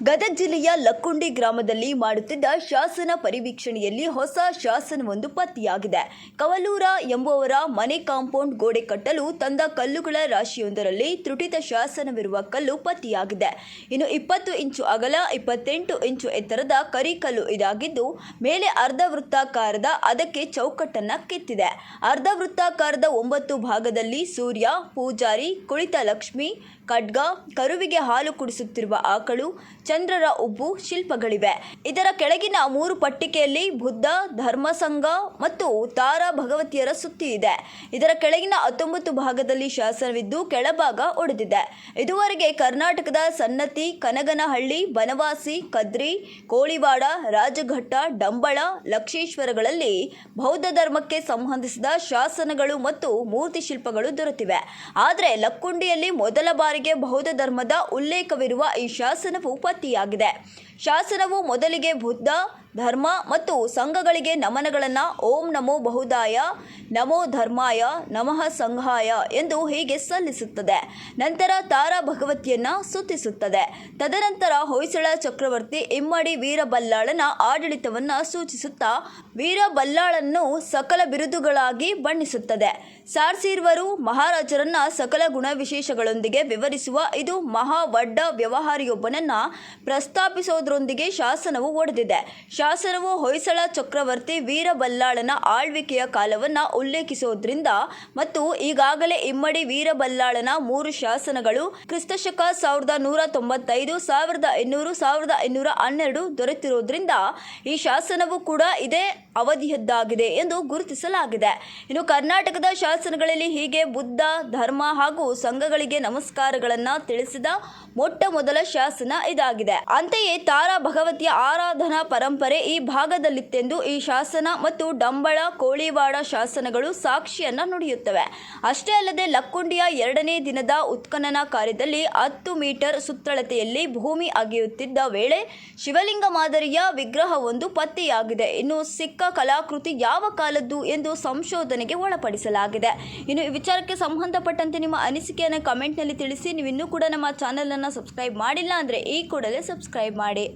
ಗದಗ ಜಿಲ್ಲೆಯ ಲಕ್ಕುಂಡಿ ಗ್ರಾಮದಲ್ಲಿ ಮಾಡುತ್ತಿದ್ದ ಶಾಸನ ಪರಿವೀಕ್ಷಣೆಯಲ್ಲಿ ಹೊಸ ಶಾಸನವೊಂದು ಪತ್ತೆಯಾಗಿದೆ. ಕವಲೂರ ಎಂಬುವವರ ಮನೆ ಕಾಂಪೌಂಡ್ ಗೋಡೆ ಕಟ್ಟಲು ತಂದ ಕಲ್ಲುಗಳ ರಾಶಿಯೊಂದರಲ್ಲಿ ತ್ರುಟಿತ ಶಾಸನವಿರುವ ಕಲ್ಲು ಪತ್ತೆಯಾಗಿದೆ. ಇನ್ನು 20 ಇಂಚು ಅಗಲ 28 ಇಂಚು ಎತ್ತರದ ಕರಿಕಲ್ಲು ಇದಾಗಿದ್ದು, ಮೇಲೆ ಅರ್ಧ ವೃತ್ತಾಕಾರದ ಅದಕ್ಕೆ ಚೌಕಟ್ಟನ್ನ ಕೆತ್ತಿದೆ. ಅರ್ಧ ವೃತ್ತಾಕಾರದ 9 ಭಾಗದಲ್ಲಿ ಸೂರ್ಯ, ಪೂಜಾರಿ, ಕುಳಿತ ಲಕ್ಷ್ಮಿ, ಖಡ್ಗ, ಕರುವಿಗೆ ಹಾಲು ಕುಡಿಸುತ್ತಿರುವ ಆಕಳು, ಚಂದ್ರರ ಉಬ್ಬು ಶಿಲ್ಪಗಳಿವೆ. ಇದರ ಕೆಳಗಿನ 3 ಪಟ್ಟಿಕೆಯಲ್ಲಿ ಬುದ್ಧ, ಧರ್ಮಸಂಘ ಮತ್ತು ತಾರಾ ಭಗವತಿಯರ ಸುತ್ತಿ ಇದೆ. ಇದರ ಕೆಳಗಿನ 19 ಭಾಗದಲ್ಲಿ ಶಾಸನವಿದ್ದು ಕೆಳಭಾಗ ಒಡೆದಿದೆ. ಇದುವರೆಗೆ ಕರ್ನಾಟಕದ ಸನ್ನತಿ, ಕನಗನಹಳ್ಳಿ, ಬನವಾಸಿ, ಕದ್ರಿ, ಕೋಳಿವಾಡ, ರಾಜಘಟ್ಟ, ಡಂಬಳ, ಲಕ್ಷೇಶ್ವರಗಳಲ್ಲಿ ಬೌದ್ಧ ಧರ್ಮಕ್ಕೆ ಸಂಬಂಧಿಸಿದ ಶಾಸನಗಳು ಮತ್ತು ಮೂರ್ತಿ ಶಿಲ್ಪಗಳು ದೊರೆತಿವೆ. ಆದರೆ ಲಕ್ಕುಂಡಿಯಲ್ಲಿ ಮೊದಲ ಬಾರಿಗೆ ಬೌದ್ಧ ಧರ್ಮದ ಉಲ್ಲೇಖವಿರುವ ಈ ಶಾಸನವು ಪತ್ತೆಯಾಗಿದೆ. ಶಾಸನವು ಮೊದಲಿಗೆ ಬುದ್ಧ ಧರ್ಮ ಮತ್ತು ಸಂಘಗಳಿಗೆ ನಮನಗಳನ್ನು ಓಂ ನಮೋ ಬೌದ್ಧಾಯ, ನಮೋ ಧರ್ಮಾಯ, ನಮಃ ಸಂಘಾಯ ಎಂದು ಹೀಗೆ ಸಲ್ಲಿಸುತ್ತದೆ. ನಂತರ ತಾರಾ ಭಗವತಿಯನ್ನ ಸ್ತುತಿಸುತ್ತದೆ. ತದನಂತರ ಹೊಯ್ಸಳ ಚಕ್ರವರ್ತಿ ಇಮ್ಮಡಿ ವೀರಬಲ್ಲಾಳನ ಆಡಳಿತವನ್ನು ಸೂಚಿಸುತ್ತಾ ವೀರಬಲ್ಲಾಳನ್ನು ಸಕಲ ಬಿರುದುಗಳಾಗಿ ಬಣ್ಣಿಸುತ್ತದೆ. ಸಾರ್ಸಿರ್ವರು ಮಹಾರಾಜರನ್ನ ಸಕಲ ಗುಣವಿಶೇಷಗಳೊಂದಿಗೆ ವಿವರಿಸುವ ಇದು ಮಹಾವಡ್ಡ ವ್ಯವಹಾರಿಯೊಬ್ಬನನ್ನ ಪ್ರಸ್ತಾಪಿಸೋದ್ರೊಂದಿಗೆ ಶಾಸನವು ಒಡೆದಿದೆ. ಶಾಸನವು ಹೊಯ್ಸಳ ಚಕ್ರವರ್ತಿ ವೀರಬಲ್ಲಾಳನ ಆಳ್ವಿಕೆಯ ಕಾಲವನ್ನು ಉಲ್ಲೇಖಿಸೋದ್ರಿಂದ ಮತ್ತು ಈಗಾಗಲೇ ಇಮ್ಮಡಿ ವೀರಬಲ್ಲಾಳನ 3 ಶಾಸನಗಳು ಕ್ರಿಸ್ತಶಕ 1195, 1200, 1212 ದೊರೆತಿರೋದ್ರಿಂದ ಈ ಶಾಸನವು ಕೂಡ ಇದೇ ಅವಧಿಯದ್ದಾಗಿದೆ ಎಂದು ಗುರುತಿಸಲಾಗಿದೆ. ಇನ್ನು ಕರ್ನಾಟಕದ ಶಾಸನಗಳಲ್ಲಿ ಹೀಗೆ ಬುದ್ಧ ಧರ್ಮ ಹಾಗೂ ಸಂಘಗಳಿಗೆ ನಮಸ್ಕಾರಗಳನ್ನು ತಿಳಿಸಿದ ಮೊಟ್ಟ ಮೊದಲ ಶಾಸನ ಇದಾಗಿದೆ. ಅಂತೆಯೇ ತಾರಾ ಭಗವತಿಯ ಆರಾಧನಾ ಪರಂಪರೆ ಈ ಭಾಗದಲ್ಲಿತ್ತೆಂದು ಈ ಶಾಸನ ಮತ್ತು ಡಂಬಳ, ಕೋಳಿವಾಡ ಶಾಸನಗಳು ಸಾಕ್ಷಿಯನ್ನ ನುಡಿಯುತ್ತವೆ. ಅಷ್ಟೇ ಅಲ್ಲದೆ ಲಕ್ಕುಂಡಿಯ 2ನೇ ದಿನದ ಉತ್ಖನನ ಕಾರ್ಯದಲ್ಲಿ 10 ಮೀಟರ್ ಸುತ್ತಳತೆಯಲ್ಲಿ ಭೂಮಿ ಅಗೆಯುತ್ತಿದ್ದ ವೇಳೆ ಶಿವಲಿಂಗ ಮಾದರಿಯ ವಿಗ್ರಹವೊಂದು ಪತ್ತೆಯಾಗಿದೆ. ಇನ್ನು ಸಿಕ್ಕ ಕಲಾಕೃತಿ ಯಾವ ಕಾಲದ್ದು ಎಂದು ಸಂಶೋಧನೆಗೆ ಒಳಪಡಿಸಲಾಗಿದೆ. ಇನ್ನು ಈ ವಿಚಾರಕ್ಕೆ ಸಂಬಂಧಪಟ್ಟಂತೆ ನಿಮ್ಮ ಅನಿಸಿಕೆಯನ್ನು ಕಮೆಂಟ್ನಲ್ಲಿ ತಿಳಿಸಿ. ನೀವು ಇನ್ನೂ ಕೂಡ ನಮ್ಮ ಚಾನಲನ್ನು ಸಬ್ಸ್ಕ್ರೈಬ್ ಮಾಡಿಲ್ಲ ಅಂದರೆ ಈ ಕೂಡಲೇ ಸಬ್ಸ್ಕ್ರೈಬ್ ಮಾಡಿ.